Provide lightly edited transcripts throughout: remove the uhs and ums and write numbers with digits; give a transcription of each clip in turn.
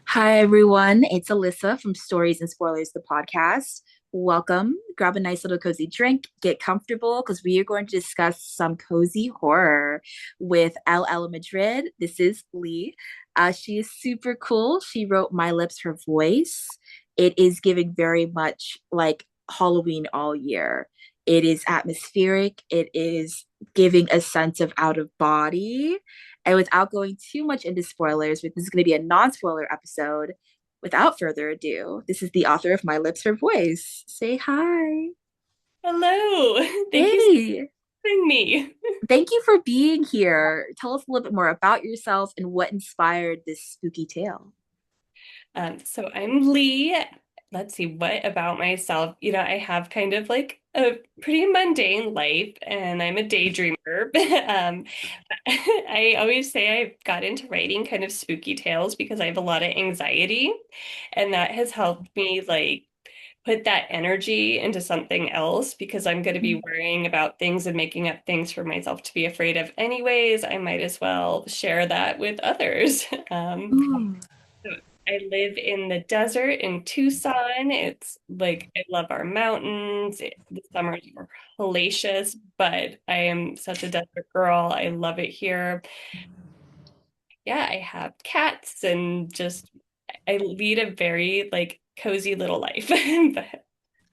Hi, everyone. It's Alyssa from Stories and Spoilers, the podcast. Welcome. Grab a nice little cozy drink, get comfortable, because we are going to discuss some cozy horror with L.L.Madrid. This is Lee. She is super cool. She wrote My Lips, Her Voice. It is giving very much like Halloween all year. It is atmospheric. It is giving a sense of out of body. And without going too much into spoilers, this is going to be a non spoiler episode. Without further ado, this is the author of My Lips, Her Voice. Say hi. Hello. Thank you Hey, for having me. thank you for being here. Tell us a little bit more about yourself and what inspired this spooky tale. So I'm Lee. Let's see, what about myself? I have kind of like a pretty mundane life and I'm a daydreamer. Um, I always say I got into writing kind of spooky tales because I have a lot of anxiety, and that has helped me like put that energy into something else because I'm going to be worrying about things and making up things for myself to be afraid of anyways. I might as well share that with others. Ooh. So I live in the desert in Tucson. It's like I love our mountains. The summers are hellacious, but I am such a desert girl. I love it here. Yeah, I have cats and just I lead a very like cozy little life. But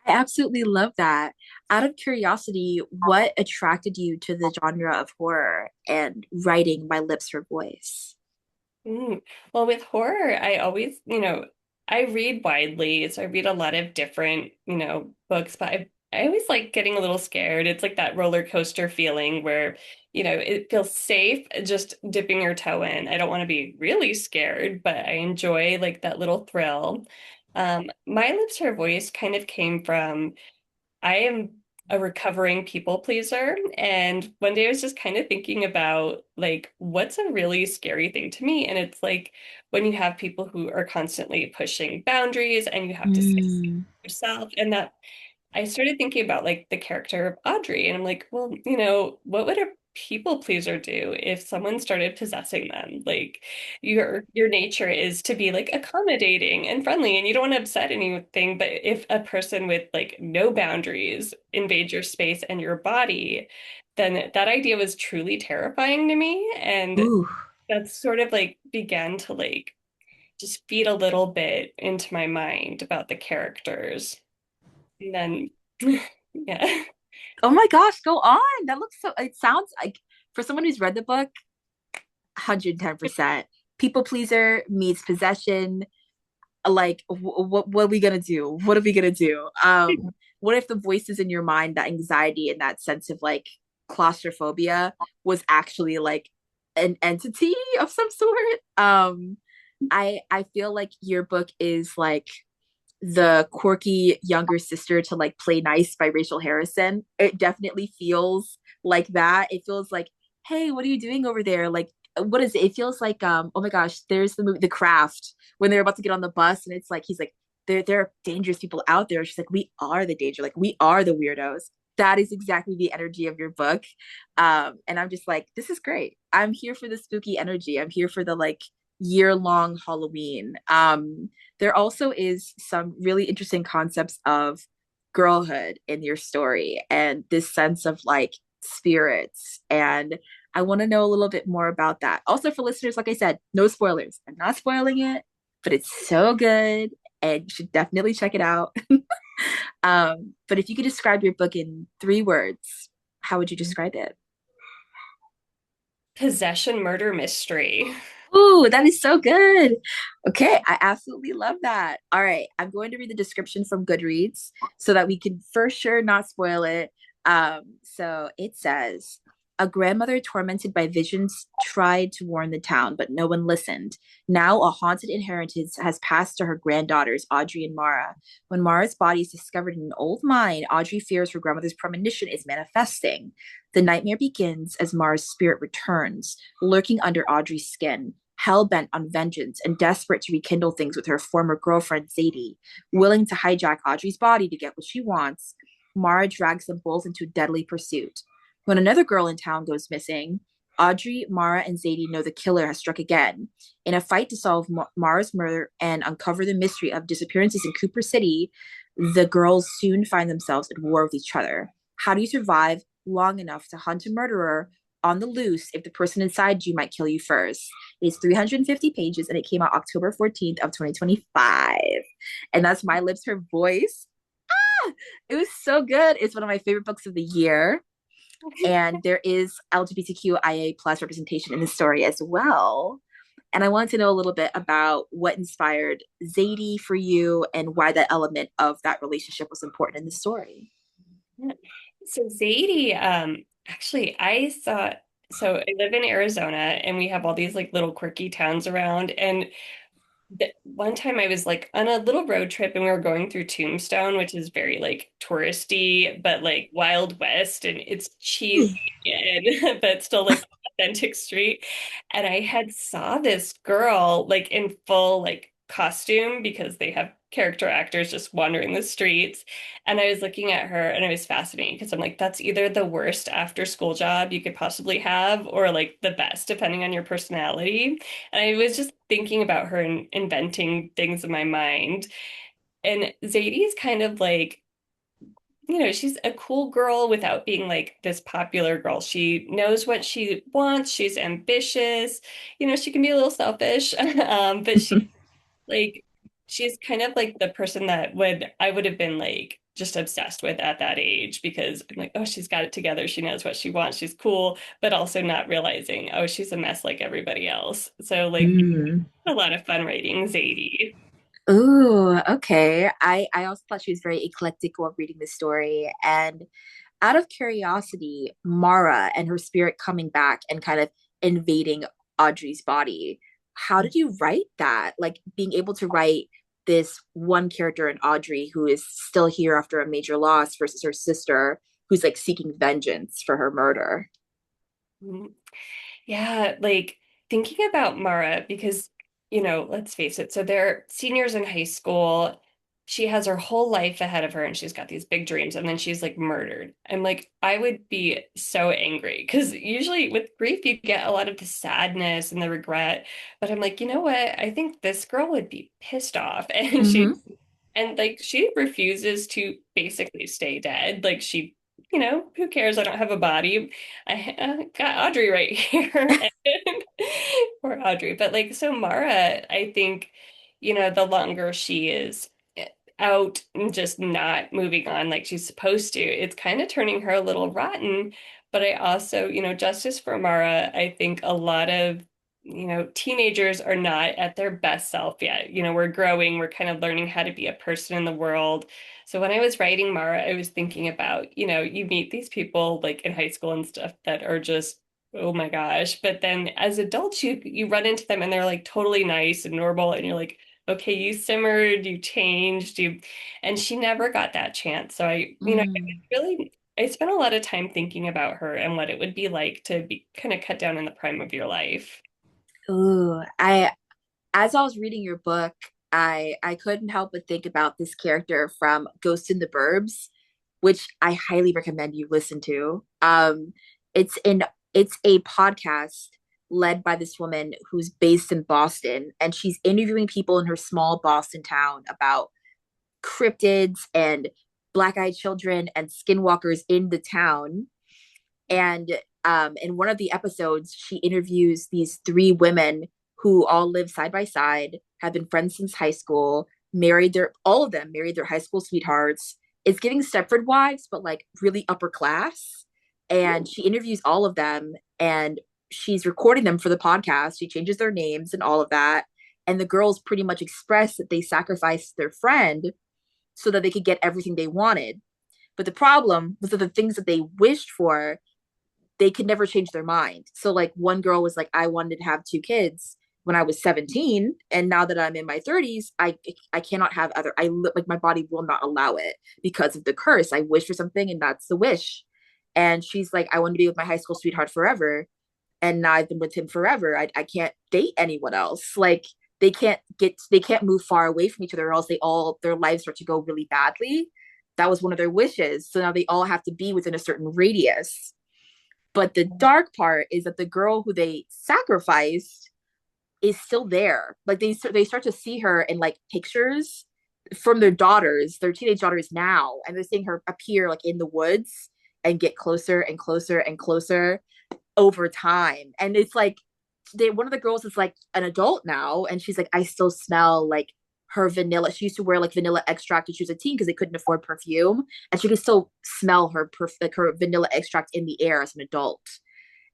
I absolutely love that. Out of curiosity, what attracted you to the genre of horror and writing My Lips, Her Voice? Mm. Well, with horror, I always, I read widely. So I read a lot of different, books, but I always like getting a little scared. It's like that roller coaster feeling where, it feels safe just dipping your toe in. I don't want to be really scared, but I enjoy like that little thrill. My Lips, Her Voice kind of came from I am a recovering people pleaser. And one day I was just kind of thinking about like, what's a really scary thing to me? And it's like when you have people who are constantly pushing boundaries and you have to say Mm. yourself. And that I started thinking about like the character of Audrey, and I'm like, well, what would a people pleaser do if someone started possessing them? Like your nature is to be like accommodating and friendly, and you don't want to upset anything, but if a person with like no boundaries invades your space and your body, then that idea was truly terrifying to me. And Ooh. that sort of like began to like just feed a little bit into my mind about the characters. And then, yeah. Oh my gosh, go on. That looks so, it sounds like for someone who's read the book, 110%. People pleaser meets possession. Like, what are we gonna do? What are we gonna do? What if the voices in your mind, that anxiety and that sense of like claustrophobia was actually like an entity of some sort? I feel like your book is like the quirky younger sister to like Play Nice by Rachel Harrison. It definitely feels like that. It feels like, hey, what are you doing over there? Like, what is it? It feels like, oh my gosh, there's the movie The Craft when they're about to get on the bus, and it's like he's like, there are dangerous people out there. She's like, we are the danger, like we are the weirdos. That is exactly the energy of your book. And I'm just like, this is great. I'm here for the spooky energy. I'm here for the like year-long Halloween. There also is some really interesting concepts of girlhood in your story and this sense of like spirits. And I want to know a little bit more about that. Also, for listeners, like I said, no spoilers. I'm not spoiling it, but it's so good and you should definitely check it out. But if you could describe your book in 3 words, how would you describe it? Possession murder mystery. Ooh, that is so good. Okay, I absolutely love that. All right, I'm going to read the description from Goodreads so that we can for sure not spoil it. So it says, a grandmother tormented by visions tried to warn the town, but no one listened. Now a haunted inheritance has passed to her granddaughters, Audrey and Mara. When Mara's body is discovered in an old mine, Audrey fears her grandmother's premonition is manifesting. The nightmare begins as Mara's spirit returns, lurking under Audrey's skin, hell bent on vengeance and desperate to rekindle things with her former girlfriend Zadie. Willing to hijack Audrey's body to get what she wants, Mara drags them both into deadly pursuit. When another girl in town goes missing, Audrey, Mara, and Zadie know the killer has struck again. In a fight to solve Mara's murder and uncover the mystery of disappearances in Cooper City, the girls soon find themselves at war with each other. How do you survive long enough to hunt a murderer on the loose if the person inside you might kill you first? It's 350 pages and it came out October 14th of 2025. And that's My Lips, Her Voice. It was so good. It's one of my favorite books of the year. And there is LGBTQIA plus representation in the story as well. And I wanted to know a little bit about what inspired Zadie for you and why that element of that relationship was important in the story. So Zadie, actually, I saw. So I live in Arizona, and we have all these like little quirky towns around. And one time I was like on a little road trip, and we were going through Tombstone, which is very like touristy, but like Wild West, and it's cheesy and but still like authentic street. And I had saw this girl like in full like costume because they have character actors just wandering the streets. And I was looking at her and I was fascinated because I'm like, that's either the worst after school job you could possibly have or like the best, depending on your personality. And I was just thinking about her and inventing things in my mind. And Zadie's kind of like, she's a cool girl without being like this popular girl. She knows what she wants. She's ambitious. She can be a little selfish, but like she's kind of like the person that I would have been like just obsessed with at that age because I'm like, oh, she's got it together. She knows what she wants. She's cool, but also not realizing, oh, she's a mess like everybody else. So like Mm. a lot of fun writing Zadie. Ooh, okay. I also thought she was very eclectic while reading the story. And out of curiosity, Mara and her spirit coming back and kind of invading Audrey's body, how did you write that? Like being able to write this one character in Audrey who is still here after a major loss versus her sister who's like seeking vengeance for her murder. Mhm. Yeah, like thinking about Mara, because, let's face it, so they're seniors in high school. She has her whole life ahead of her and she's got these big dreams, and then she's like murdered. I'm like, I would be so angry because usually with grief, you get a lot of the sadness and the regret. But I'm like, you know what? I think this girl would be pissed off. Mm-hmm. And like she refuses to basically stay dead. Like who cares? I don't have a body. I got Audrey right here. Poor Audrey. But like, so Mara, I think, the longer she is out and just not moving on like she's supposed to, it's kind of turning her a little rotten. But I also, justice for Mara, I think a lot of teenagers are not at their best self yet. We're growing, we're kind of learning how to be a person in the world. So when I was writing Mara, I was thinking about, you meet these people like in high school and stuff that are just, oh my gosh. But then as adults, you run into them and they're like totally nice and normal, and you're like, okay, you simmered, you changed, and she never got that chance. So Mm. I spent a lot of time thinking about her and what it would be like to be kind of cut down in the prime of your life. Ooh, I as I was reading your book, I couldn't help but think about this character from Ghost in the Burbs, which I highly recommend you listen to. It's in it's a podcast led by this woman who's based in Boston, and she's interviewing people in her small Boston town about cryptids and black-eyed children and skinwalkers in the town. And in one of the episodes, she interviews these three women who all live side by side, have been friends since high school, married their all of them married their high school sweethearts. It's giving Stepford Wives, but like really upper class. And she interviews all of them, and she's recording them for the podcast. She changes their names and all of that. And the girls pretty much express that they sacrificed their friend so that they could get everything they wanted. But the problem was that the things that they wished for, they could never change their mind. So like one girl was like, I wanted to have two kids when I was 17, and now that I'm in my 30s, I cannot have other. I like my body will not allow it because of the curse. I wish for something, and that's the wish. And she's like, I want to be with my high school sweetheart forever, and now I've been with him forever. I can't date anyone else. Like they can't move far away from each other, or else they all their lives start to go really badly. That was one of their wishes. So now they all have to be within a certain radius. But the dark part is that the girl who they sacrificed is still there. Like they start to see her in like pictures from their daughters, their teenage daughters now, and they're seeing her appear like in the woods and get closer and closer and closer over time. And it's like one of the girls is like an adult now, and she's like, I still smell like her vanilla. She used to wear like vanilla extract when she was a teen because they couldn't afford perfume, and she could still smell like her vanilla extract in the air as an adult.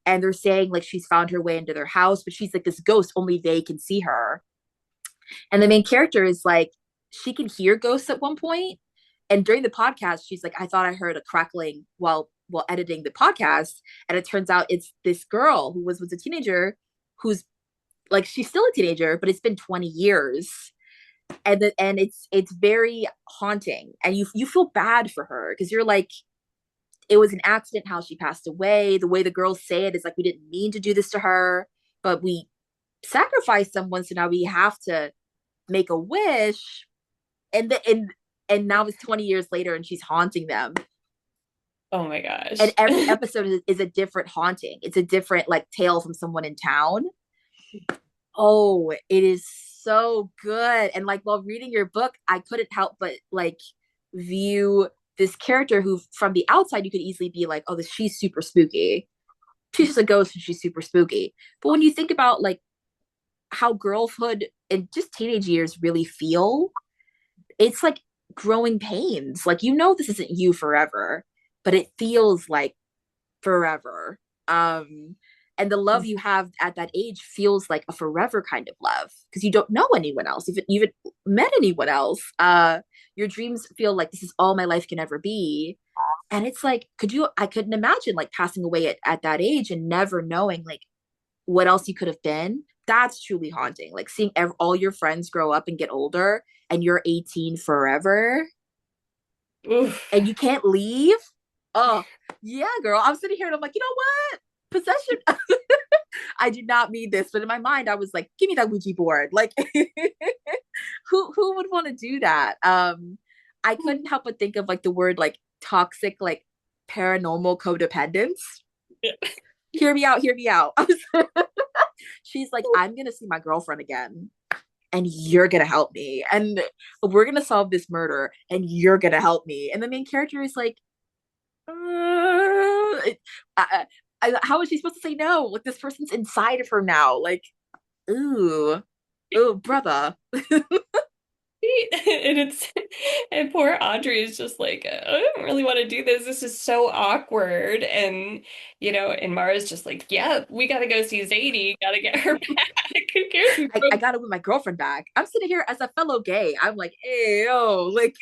And they're saying like she's found her way into their house, but she's like this ghost, only they can see her. And the main character is like, she can hear ghosts at one point. And during the podcast, she's like, I thought I heard a crackling while editing the podcast. And it turns out it's this girl who was a teenager who's like, she's still a teenager, but it's been 20 years. And it's very haunting. And you feel bad for her because you're like, it was an accident how she passed away. The way the girls say it is like, we didn't mean to do this to her, but we sacrificed someone. So now we have to make a wish. And now it's 20 years later and she's haunting them. Oh my And gosh. every episode is a different haunting. It's a different like tale from someone in town. Oh, it is so good. And like while reading your book, I couldn't help but like view this character who from the outside you could easily be like, oh, this she's super spooky. She's just a ghost and she's super spooky. But when you think about like how girlhood and just teenage years really feel, it's like growing pains. Like this isn't you forever, but it feels like forever. And the love you have at that age feels like a forever kind of love because you don't know anyone else, even met anyone else. Your dreams feel like this is all my life can ever be. And it's like, I couldn't imagine like passing away at that age and never knowing like what else you could have been. That's truly haunting. Like seeing all your friends grow up and get older and you're 18 forever Oof. and you can't leave. Oh, yeah, girl. I'm sitting here and I'm like, you know what? Possession. I did not mean this, but in my mind, I was like, give me that Ouija board. Like, who would want to do that? I couldn't help but think of like the word like toxic, like paranormal codependence. Hear me out, hear me out. She's like, I'm gonna see my girlfriend again and you're gonna help me and we're gonna solve this murder and you're gonna help me. And the main character is like, it, how is she supposed to say no? Like this person's inside of her now. Like, ooh, ooh, brother. And it's and poor Audrey is just like, I don't really want to do this. This is so awkward. And and Mara's just like, yeah, we gotta go see Zadie, gotta get her back. Who cares who I gotta win my girlfriend back. I'm sitting here as a fellow gay. I'm like, hey, yo, like,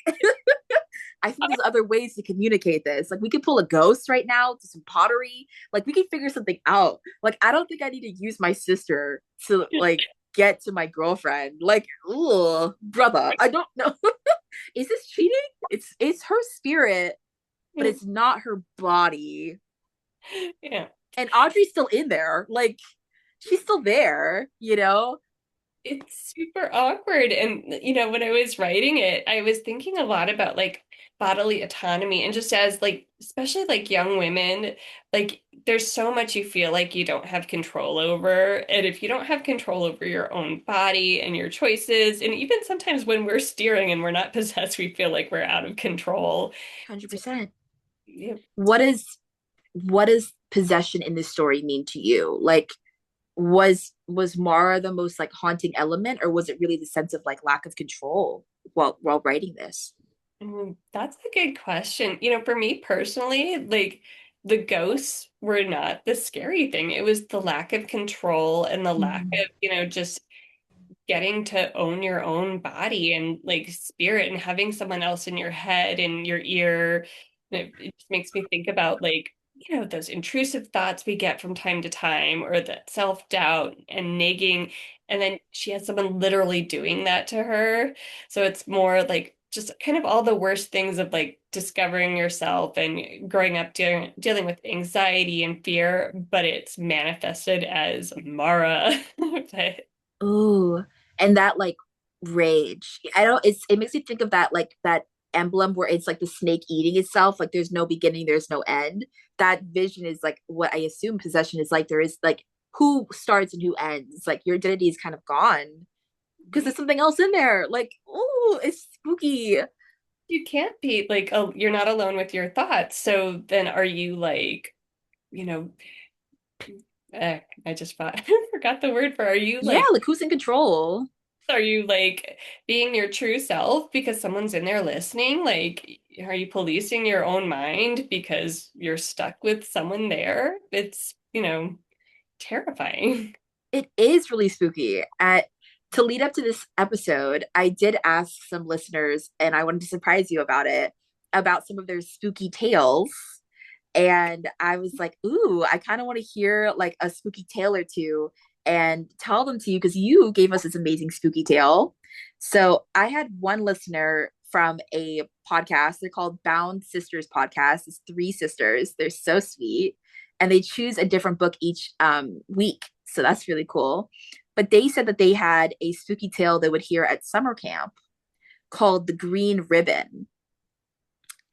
I think there's other ways to communicate this. Like, we could pull a ghost right now to some pottery. Like, we could figure something out. Like, I don't think I need to use my sister to like get to my girlfriend. Like, ugh, brother, I don't know. Is this cheating? It's her spirit, but it's not her body. Yeah. And Audrey's still in there. Like, she's still there. It's super awkward. And, when I was writing it, I was thinking a lot about like bodily autonomy and just as like, especially like young women, like there's so much you feel like you don't have control over. And if you don't have control over your own body and your choices, and even sometimes when we're steering and we're not possessed, we feel like we're out of control. So, 100%. yeah. What does possession in this story mean to you? Like, was Mara the most like haunting element, or was it really the sense of like lack of control while writing this? That's a good question. For me personally, like the ghosts were not the scary thing. It was the lack of control and the lack Mm. of, just getting to own your own body and like spirit and having someone else in your head and your ear. It just makes me think about like, those intrusive thoughts we get from time to time or that self-doubt and nagging. And then she has someone literally doing that to her. So it's more like just kind of all the worst things of like discovering yourself and growing up dealing with anxiety and fear, but it's manifested as Mara. But Ooh, and that like rage. I don't. It makes me think of that like that emblem where it's like the snake eating itself, like there's no beginning, there's no end. That vision is like what I assume possession is like. There is like who starts and who ends. Like your identity is kind of gone because there's something else in there. Like, oh, it's spooky. You can't be like, oh, you're not alone with your thoughts. So then are you like, you know, I just forgot the word for, Yeah, like who's in control? are you like being your true self because someone's in there listening? Like, are you policing your own mind because you're stuck with someone there? It's, terrifying. It is really spooky. At To lead up to this episode, I did ask some listeners, and I wanted to surprise you about it, about some of their spooky tales. And I was like, ooh, I kind of want to hear like a spooky tale or two and tell them to you because you gave us this amazing spooky tale. So I had one listener from a podcast. They're called Bound Sisters Podcast. It's three sisters. They're so sweet. And they choose a different book each week. So that's really cool. But they said that they had a spooky tale they would hear at summer camp called The Green Ribbon.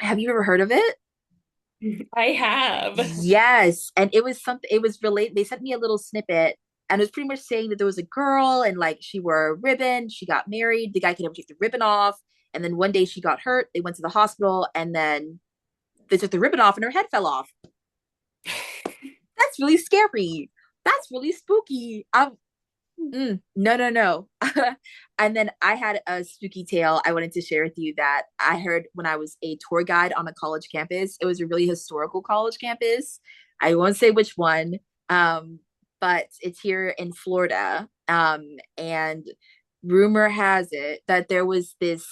Have you ever heard of it? I have. Yes. And it was something, it was related. They sent me a little snippet and it was pretty much saying that there was a girl and like she wore a ribbon, she got married, the guy could never take the ribbon off. And then one day she got hurt, they went to the hospital and then they took the ribbon off and her head fell off. That's really scary. That's really spooky. No, no, no. And then I had a spooky tale I wanted to share with you that I heard when I was a tour guide on a college campus. It was a really historical college campus. I won't say which one, but it's here in Florida. And rumor has it that there was this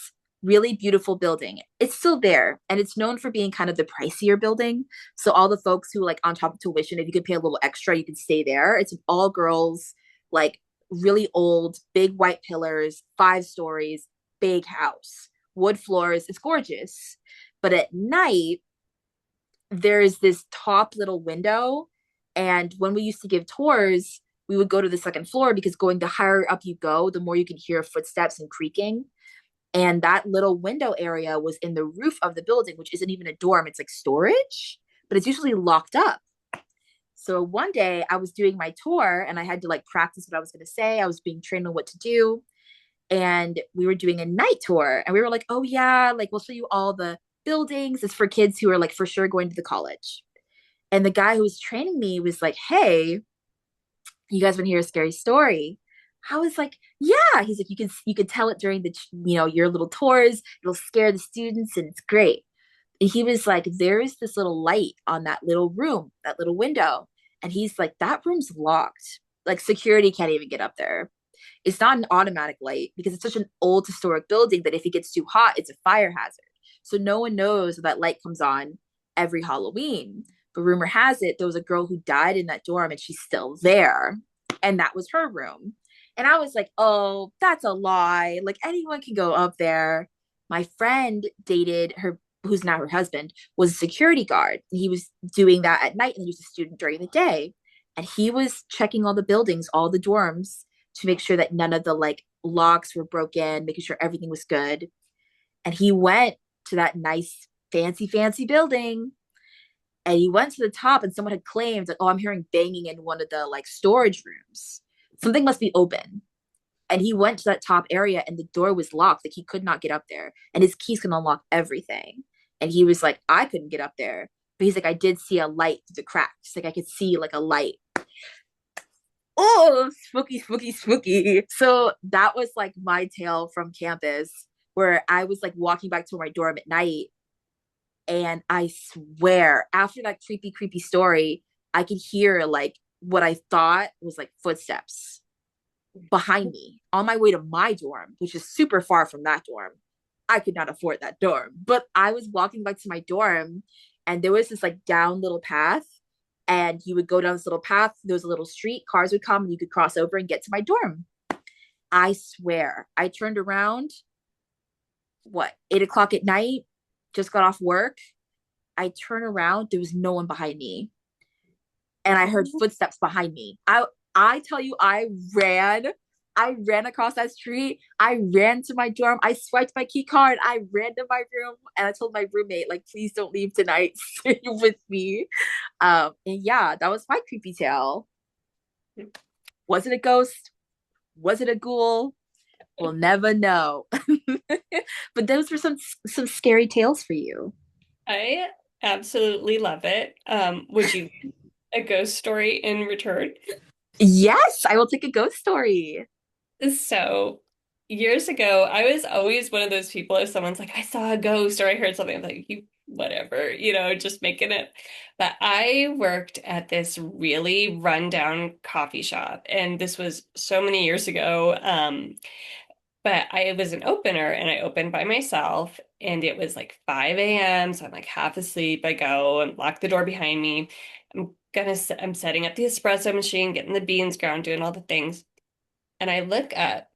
really beautiful building. It's still there, and it's known for being kind of the pricier building. So all the folks who like on top of tuition, if you could pay a little extra, you could stay there. It's an all girls like really old, big white pillars, 5 stories, big house, wood floors. It's gorgeous. But at night, there's this top little window. And when we used to give tours, we would go to the second floor because going the higher up you go, the more you can hear footsteps and creaking. And that little window area was in the roof of the building, which isn't even a dorm, it's like storage, but it's usually locked up. So one day I was doing my tour and I had to like practice what I was going to say. I was being trained on what to do. And we were doing a night tour and we were like, oh, yeah, like we'll show you all the buildings. It's for kids who are like for sure going to the college. And the guy who was training me was like, hey, you guys want to hear a scary story? I was like, yeah. He's like, you can tell it during the your little tours. It'll scare the students and it's great. And he was like, there is this little light on that little room, that little window. And he's like, that room's locked. Like security can't even get up there. It's not an automatic light because it's such an old historic building that if it gets too hot, it's a fire hazard. So no one knows that light comes on every Halloween. But rumor has it there was a girl who died in that dorm and she's still there. And that was her room. And I was like, oh, that's a lie. Like anyone can go up there. My friend dated her, who's now her husband, was a security guard. He was doing that at night and he was a student during the day. And he was checking all the buildings, all the dorms to make sure that none of the like locks were broken, making sure everything was good. And he went to that nice, fancy, fancy building. And he went to the top and someone had claimed like, oh, I'm hearing banging in one of the like storage rooms. Something must be open. And he went to that top area and the door was locked. Like he could not get up there. And his keys can unlock everything. And he was like, I couldn't get up there. But he's like, I did see a light through the cracks. Like I could see like a light. Oh, spooky, spooky, spooky. So that was like my tale from campus where I was like walking back to my dorm at night. And I swear, after that creepy, creepy story, I could hear like what I thought was like footsteps behind me on my way to my dorm, which is super far from that dorm. I could not afford that dorm, but I was walking back to my dorm and there was this like down little path. And you would go down this little path, there was a little street, cars would come, and you could cross over and get to my dorm. I swear, I turned around, 8 o'clock at night, just got off work. I turn around, there was no one behind me. And I heard footsteps behind me. I tell you, I ran I ran across that street. I ran to my dorm. I swiped my key card. I ran to my room and I told my roommate, like, please don't leave tonight. Stay with me. And yeah, that was my creepy tale. Was it a ghost? Was it a ghoul? We'll never know. But those were some scary tales for you. I absolutely love it. Would you like a ghost story in return? Yes, I will take a ghost story. So years ago, I was always one of those people if someone's like, I saw a ghost or I heard something, I'm like, you whatever, just making it. But I worked at this really rundown coffee shop, and this was so many years ago. But I was an opener and I opened by myself, and it was like 5 a.m. So I'm like half asleep. I go and lock the door behind me. I'm setting up the espresso machine, getting the beans ground, doing all the things. And I look up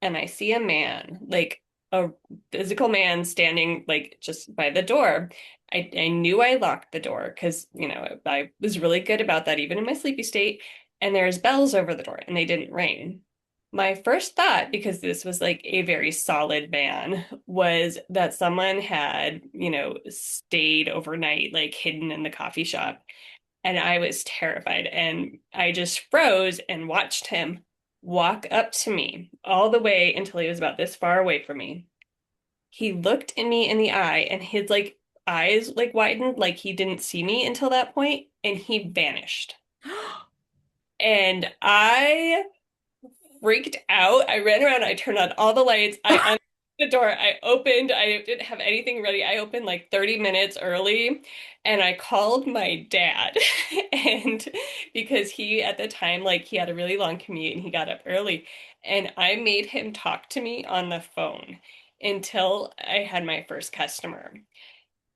and I see a man, like a physical man standing like just by the door. I knew I locked the door because, I was really good about that even in my sleepy state. And there's bells over the door and they didn't ring. My first thought, because this was like a very solid man, was that someone had, stayed overnight, like hidden in the coffee shop. And I was terrified. And I just froze and watched him walk up to me all the way until he was about this far away from me. He looked at me in the eye and his like eyes like widened like he didn't see me until that point and he vanished. And I freaked out. I ran around, I turned on all the lights, I unlocked the door, I opened, I didn't have anything ready. I opened like 30 minutes early and I called my dad. And because he at the time, like he had a really long commute and he got up early, and I made him talk to me on the phone until I had my first customer.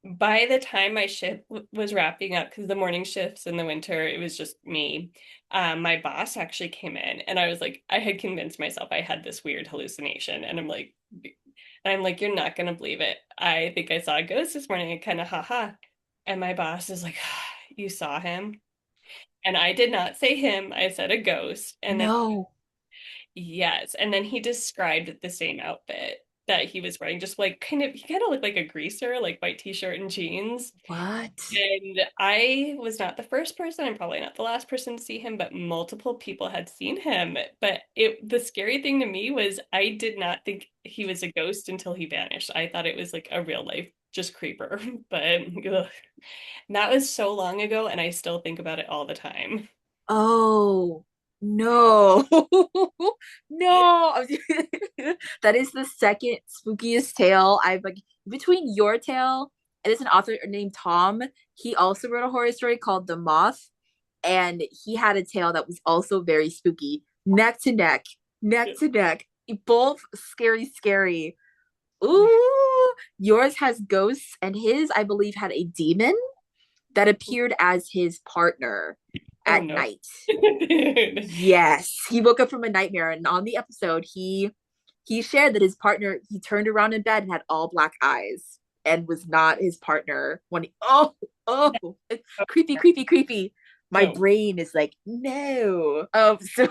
By the time my shift was wrapping up, because the morning shifts in the winter, it was just me. My boss actually came in, and I was like, I had convinced myself I had this weird hallucination, and I'm like, you're not gonna believe it. I think I saw a ghost this morning, and kind of haha. And my boss is like, you saw him? And I did not say him. I said a ghost, and then No. yes. And then he described the same outfit that he was wearing, just like he kind of looked like a greaser, like white t-shirt and jeans. What? And I was not the first person, I'm probably not the last person to see him, but multiple people had seen him. But the scary thing to me was I did not think he was a ghost until he vanished. I thought it was like a real life just creeper. But ugh. That was so long ago, and I still think about it all the time. Oh, no. No. That is the second spookiest tale I've like between your tale and there's an author named Tom. He also wrote a horror story called The Moth, and he had a tale that was also very spooky. Neck to neck, neck to neck. Both scary, scary. Ooh, yours has ghosts, and his, I believe, had a demon that appeared as his partner Oh at no. night. Dude. Yes, he woke up from a nightmare, and on the episode, he shared that his partner he turned around in bed and had all black eyes and was not his partner. When oh, creepy, creepy, creepy. My No. brain is like no. So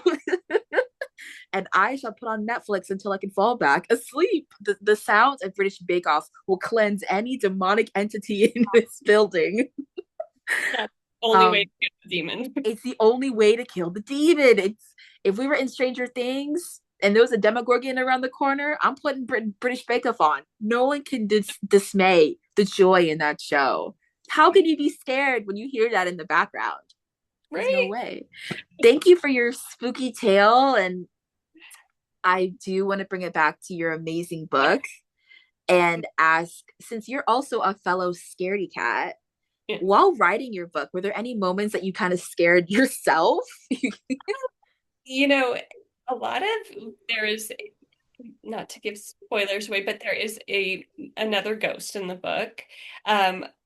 and I shall put on Netflix until I can fall back asleep. The sounds of British Bake Off will cleanse any demonic entity in this building. That's the only way to Um, get the demon. it's the only way to kill the demon. It's if we were in Stranger Things and there was a Demogorgon around the corner, I'm putting British Bake Off on. No one can dismay the joy in that show. How can you be scared when you hear that in the background? There's no Right? way. Thank you for your spooky tale, and I do want to bring it back to your amazing book and ask, since you're also a fellow scaredy cat, Yeah. while writing your book, were there any moments that you kind of scared yourself? You know, a lot of there is, not to give spoilers away, but there is another ghost in the book.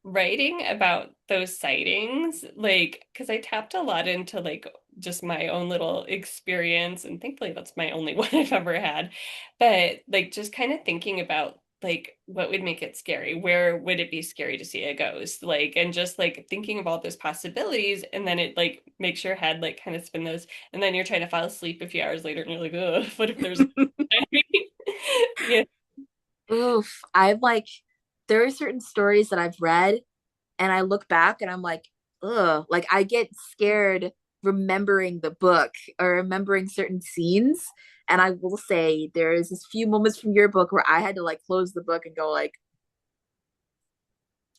Writing about those sightings, like, because I tapped a lot into like just my own little experience, and thankfully that's my only one I've ever had. But like just kind of thinking about like what would make it scary? Where would it be scary to see a ghost? Like, and just like thinking of all those possibilities, and then it like makes your head like kind of spin those, and then you're trying to fall asleep a few hours later, and you're like, oh, what if there's a yeah. Oof. I've like, there are certain stories that I've read and I look back and I'm like, ugh, like I get scared remembering the book or remembering certain scenes. And I will say there's this few moments from your book where I had to like close the book and go like,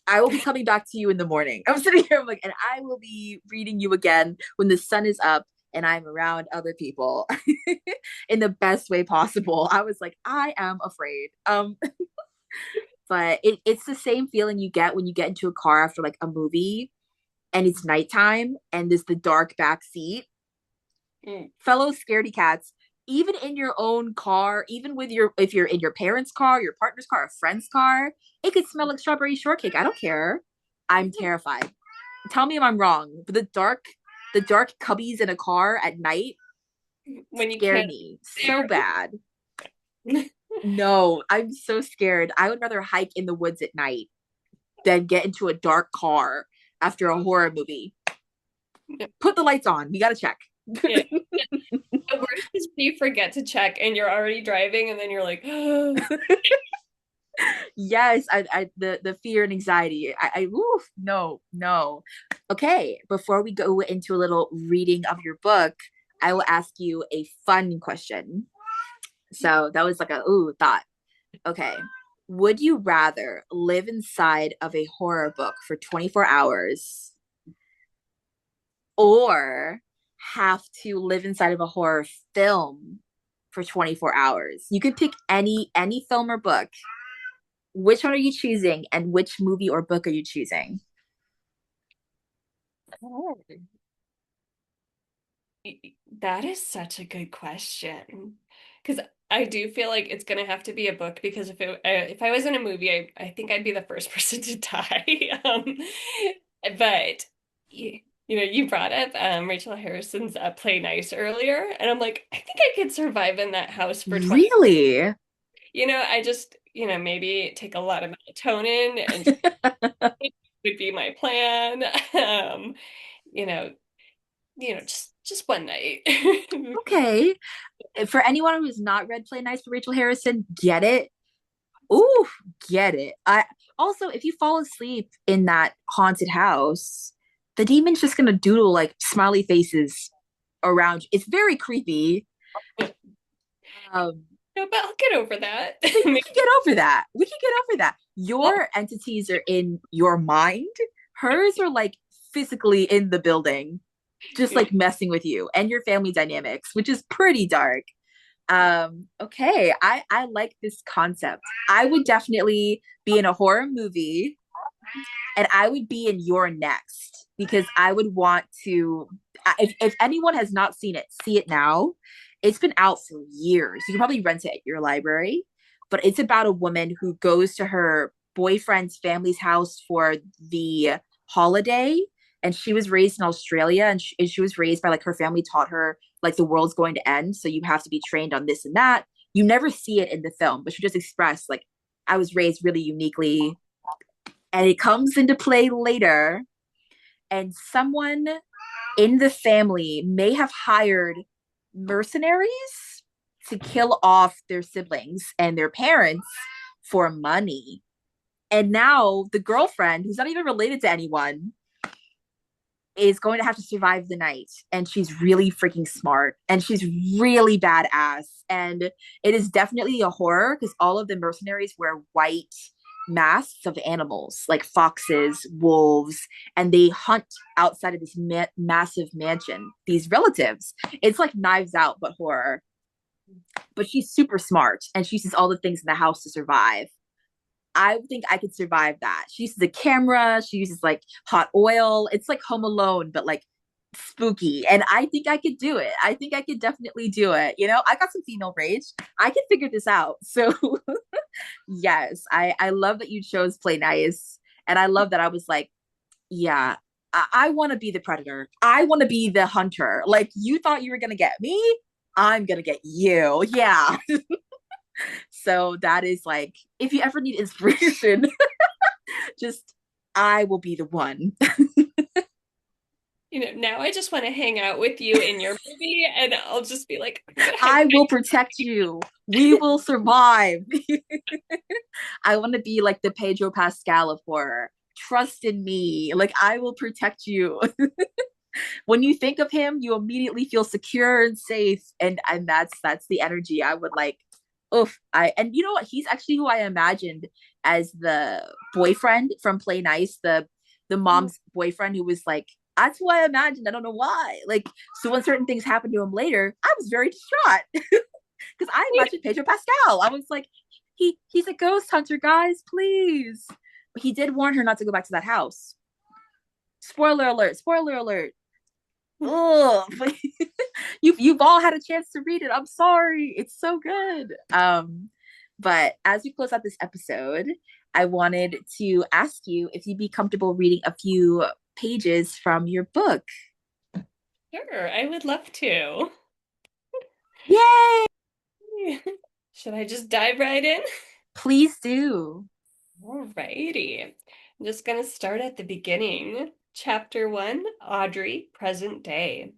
I will be coming back to you in the morning. I'm sitting here, I'm like, and I will be reading you again when the sun is up and I'm around other people in the best way possible. I was like, I am afraid. But it's the same feeling you get when you get into a car after like a movie and it's nighttime and there's the dark back seat. Mm. Fellow scaredy cats, even in your own car, even with your if you're in your parents' car, your partner's car, a friend's car, it could smell like strawberry shortcake. I don't care. I'm terrified. Tell me if I'm wrong, but the dark cubbies in a car at night When you scare can't me so there. bad. No, I'm so scared. I would rather hike in the woods at night than get into a dark car after a horror movie. Put the lights on. We got to check. Yeah. The worst is when you forget to check and you're already driving, and then you're like, oh. Yes, the fear and anxiety. Oof, no, no. Okay, before we go into a little reading of your book, I will ask you a fun question. So that was like a ooh thought. Okay. Would you rather live inside of a horror book for 24 hours or have to live inside of a horror film for 24 hours? You can pick any film or book. Which one are you choosing and which movie or book are you choosing? Oh. That is such a good question. Because I do feel like it's gonna have to be a book, because if I was in a movie, I think I'd be the first person to die. But you know, you brought up Rachel Harrison's Play Nice earlier, and I'm like, I think I could survive in that house for 20. Really? You know, I just, you know, maybe take a lot of melatonin and just would be my plan. Um, you know, just one night. Okay. For anyone who's not read Play Nice for Rachel Harrison, get it. Ooh, get it. I also, if you fall asleep in that haunted house, the demon's just gonna doodle like smiley faces around you. It's very creepy. Um, No, but I'll get over that. but we can get over that. We can get over that. Your entities are in your mind. Hers are like physically in the building, just like messing with you and your family dynamics, which is pretty dark. Okay, I like this concept. I would definitely be in a horror movie and I would be in Your Next because I would want to if anyone has not seen it, see it now. It's been out for years. You can probably rent it at your library, but it's about a woman who goes to her boyfriend's family's house for the holiday, and she was raised in Australia, and she was raised by like her family taught her like the world's going to end, so you have to be trained on this and that. You never see it in the film, but she just expressed like I was raised really uniquely, and it comes into play later. And someone in the family may have hired mercenaries to kill off their siblings and their parents for money. And now the girlfriend, who's not even related to anyone, is going to have to survive the night. And she's really freaking smart and she's really badass. And it is definitely a horror because all of the mercenaries wear white masks of animals like foxes, wolves, and they hunt outside of this massive mansion, these relatives. It's like Knives Out, but horror. But she's super smart and she uses all the things in the house to survive. I think I could survive that. She uses a camera. She uses like hot oil. It's like Home Alone, but like spooky. And I think I could do it. I think I could definitely do it. You know, I got some female rage. I can figure this out. So yes, I love that you chose Play Nice. And I love that I was like, yeah, I want to be the predator. I want to be the hunter. Like you thought you were going to get me. I'm going to get you. Yeah. So that is like, if you ever need inspiration, just I will be the one. Now I just want to hang out with you in your movie, and I'll just be like, I'm gonna have I will protect you. We will survive. I want to be like the Pedro Pascal of horror. Trust in me. Like I will protect you. When you think of him, you immediately feel secure and safe, and that's the energy I would like. Oof, I and you know what? He's actually who I imagined as the boyfriend from Play Nice, the mom's boyfriend who was like, that's who I imagined. I don't know why. Like, so when certain things happened to him later, I was very distraught because I imagined Pedro Pascal. I was like, he's a ghost hunter, guys, please. But he did warn her not to go back to that house. Spoiler alert! Spoiler alert! Oh, you've all had a chance to read it. I'm sorry. It's so good. But as we close out this episode, I wanted to ask you if you'd be comfortable reading a few pages from your book. sure, I would love to. Yay! Should I just dive right in? Please do. Alrighty. I'm just gonna start at the beginning. Chapter 1, Audrey, present day.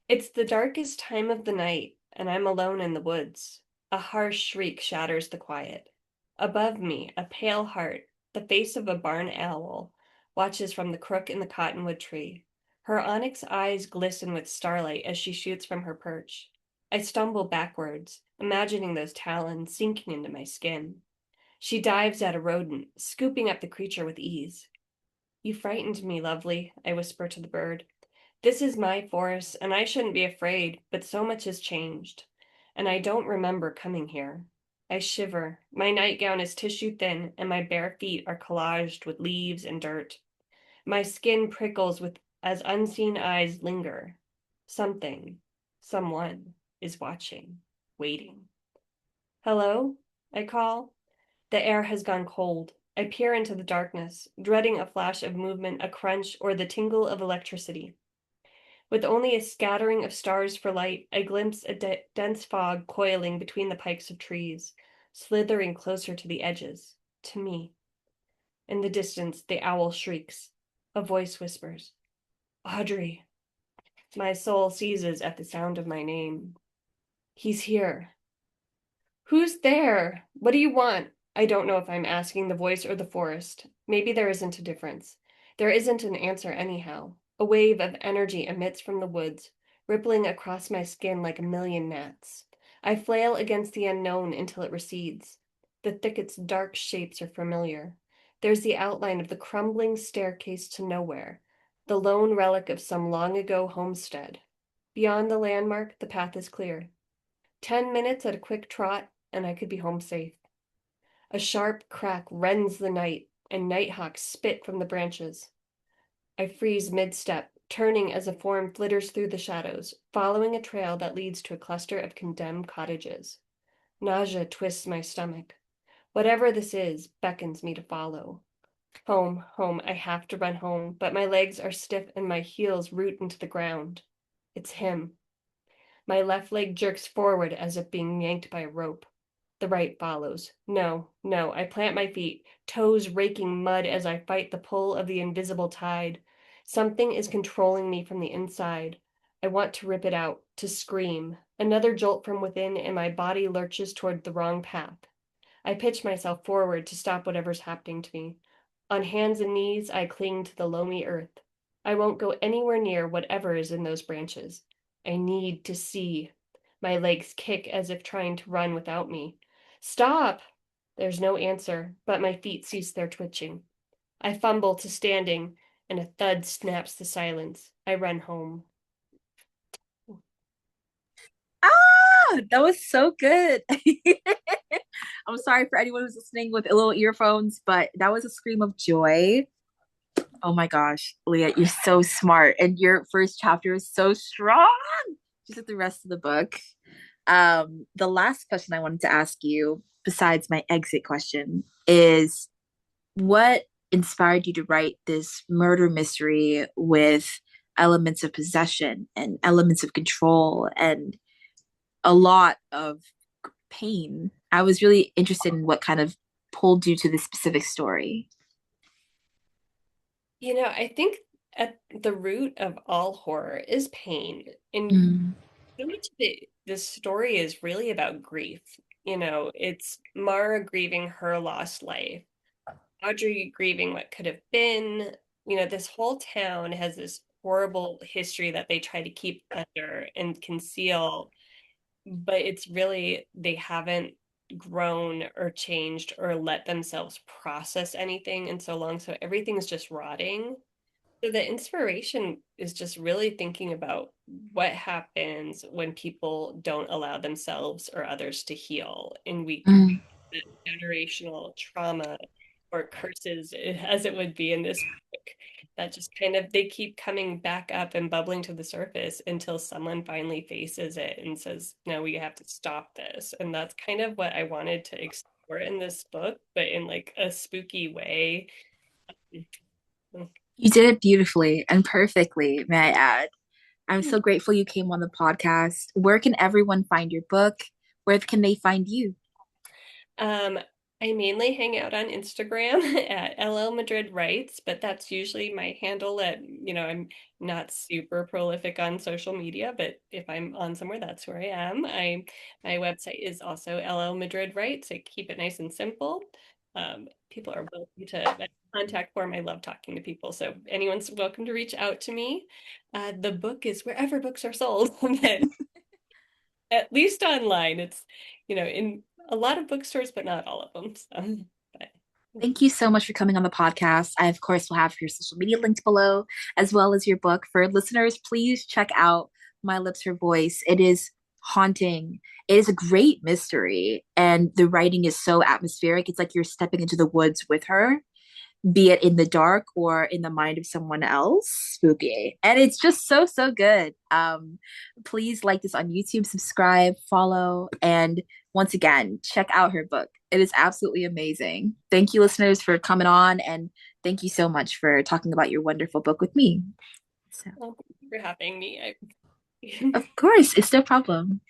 It's the darkest time of the night, and I'm alone in the woods. A harsh shriek shatters the quiet. Above me, a pale heart, the face of a barn owl, watches from the crook in the cottonwood tree. Her onyx eyes glisten with starlight as she shoots from her perch. I stumble backwards, imagining those talons sinking into my skin. She dives at a rodent, scooping up the creature with ease. You frightened me, lovely, I whisper to the bird. This is my forest, and I shouldn't be afraid, but so much has changed. And I don't remember coming here. I shiver. My nightgown is tissue thin, and my bare feet are collaged with leaves and dirt. My skin prickles with as unseen eyes linger. Something, someone is watching, waiting. Hello? I call. The air has gone cold. I peer into the darkness, dreading a flash of movement, a crunch, or the tingle of electricity. With only a scattering of stars for light, I glimpse a dense fog coiling between the pikes of trees, slithering closer to the edges, to me. In the distance, the owl shrieks. A voice whispers, Audrey. My soul seizes at the sound of my name. He's here. Who's there? What do you want? I don't know if I'm asking the voice or the forest. Maybe there isn't a difference. There isn't an answer anyhow. A wave of energy emits from the woods, rippling across my skin like a million gnats. I flail against the unknown until it recedes. The thicket's dark shapes are familiar. There's the outline of the crumbling staircase to nowhere, the lone relic of some long ago homestead. Beyond the landmark, the path is clear. 10 minutes at a quick trot, and I could be home safe. A sharp crack rends the night, and nighthawks spit from the branches. I freeze mid-step, turning as a form flitters through the shadows, following a trail that leads to a cluster of condemned cottages. Nausea twists my stomach. Whatever this is beckons me to follow. Home, home, I have to run home, but my legs are stiff and my heels root into the ground. It's him. My left leg jerks forward as if being yanked by a rope. The right follows. No, no, I plant my feet, toes raking mud as I fight the pull of the invisible tide. Something is controlling me from the inside. I want to rip it out, to scream. Another jolt from within, and my body lurches toward the wrong path. I pitch myself forward to stop whatever's happening to me. On hands and knees, I cling to the loamy earth. I won't go anywhere near whatever is in those branches. I need to see. My legs kick as if trying to run without me. Stop! There's no answer, but my feet cease their twitching. I fumble to standing, and a thud snaps the silence. I run home. Ah, that was so good. I'm sorry for anyone who's listening with little earphones, but that was a scream of joy. Oh my gosh, Leah, you're so smart, and your first chapter is so strong. Just like the rest of the book. The last question I wanted to ask you, besides my exit question, is what inspired you to write this murder mystery with elements of possession and elements of control and a lot of pain? I was really interested in what kind of pulled you to this specific story. I think at the root of all horror is pain. And Mm, so much of this story is really about grief. It's Mara grieving her lost life, Audrey grieving what could have been. This whole town has this horrible history that they try to keep under and conceal, but it's really, they haven't grown or changed or let themselves process anything in so long. So everything's just rotting. So the inspiration is just really thinking about what happens when people don't allow themselves or others to heal. And we can mm. the generational trauma or curses, as it would be in this book, that just kind of they keep coming back up and bubbling to the surface until someone finally faces it and says, no, we have to stop this. And that's kind of what I wanted to explore in this book, but in like a spooky way. You did it beautifully and perfectly, may I add. I'm so grateful you came on the podcast. Where can everyone find your book? Where can they find you? Um, I mainly hang out on Instagram at L.L.Madrid Writes, but that's usually my handle I'm not super prolific on social media, but if I'm on somewhere, that's where I am. My website is also L.L.Madrid Writes. I keep it nice and simple. People are welcome to contact form. I love talking to people, so anyone's welcome to reach out to me. The book is wherever books are sold, but at least online. It's, in a lot of bookstores, but not all of them. So, but Thank you so much for coming on the podcast. I, of course, will have your social media linked below, as well as your book. For listeners, please check out My Lips, Her Voice. It is haunting. It is a great mystery, and the writing is so atmospheric. It's like you're stepping into the woods with her, be it in the dark or in the mind of someone else. Spooky. And it's just so, so good. Please like this on YouTube, subscribe, follow, and once again, check out her book. It is absolutely amazing. Thank you, listeners, for coming on, and thank you so much for talking about your wonderful book with me. So, well, thank you for having me. of course, it's no problem.